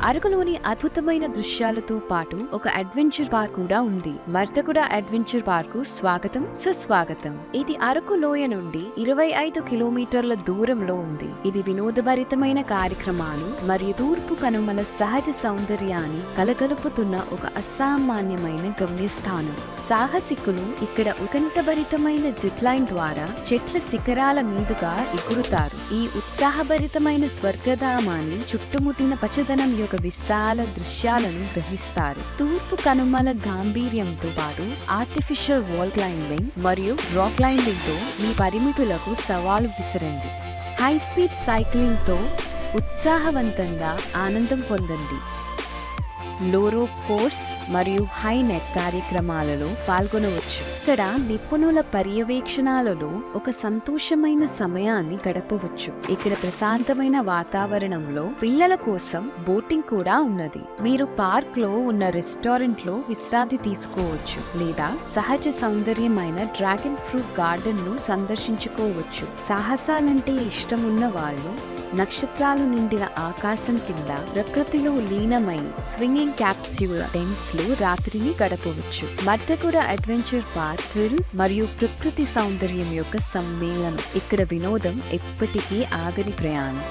అరకులోని అద్భుతమైన దృశ్యాలతో పాటు ఒక అడ్వెంచర్ పార్క్ కూడా ఉంది. మర్తకుడ అడ్వెంచర్ పార్కు స్వాగతం సుస్వాగతం. ఇది అరకు లోయ నుండి 25 కిలోమీటర్ల దూరంలో ఉంది. ఇది వినోదభరితమైన కార్యక్రమాలు మరియు తూర్పు కనుమల సహజ సౌందర్యాన్ని కలగలుపుతున్న ఒక అసామాన్యమైన గమ్యస్థానం. సాహసికులు ఇక్కడ ఉకంఠభరితమైన జిప్ లైన్ ద్వారా చెట్ల శిఖరాల మీదుగా ఎగురుతారు. ఈ ఉత్సాహభరితమైన స్వర్గధామాన్ని చుట్టుముట్టిన పచ్చదనం యొక్క విశాల దృశ్యాలను గ్రహిస్తారు. తూర్పు కనుమల గాంభీర్యంతో పాటు ఆర్టిఫిషియల్ వాల్ క్లైంబింగ్ మరియు రాక్ క్లైంబింగ్ తో మీ పరిమితులకు సవాలు విసరండి. హై స్పీడ్ సైక్లింగ్ తో ఉత్సాహవంతంగా ఆనందం పొందండి. లోరో కోర్స్ మరియు హై నెక్ కార్యక్రమాలలో పాల్గొనవచ్చు. ఇక్కడ నిపుణుల పర్యవేక్షణాలలో ఒక సంతోషమైన సమయాన్ని గడపవచ్చు. ఇక్కడ ప్రశాంతమైన వాతావరణంలో పిల్లల కోసం బోటింగ్ కూడా ఉన్నది. మీరు పార్క్ లో ఉన్న రెస్టారెంట్ లో విశ్రాంతి తీసుకోవచ్చు లేదా సహజ సౌందర్యమైన డ్రాగన్ ఫ్రూట్ గార్డెన్ ను సందర్శించుకోవచ్చు. సాహసాలంటే ఇష్టమున్న వాళ్ళు నక్షత్రాలు నిండిన ఆకాశం కింద ప్రకృతిలో లీనమై స్వింగింగ్ క్యాప్స్యూల్ టెంట్స్ లో రాత్రిని గడపవచ్చు. మర్తకుడ అడ్వెంచర్ పార్క్ థ్రిల్ మరియు ప్రకృతి సౌందర్యం యొక్క సమ్మేళనం. ఇక్కడ వినోదం ఎప్పటికీ ఆగని ప్రయాణం.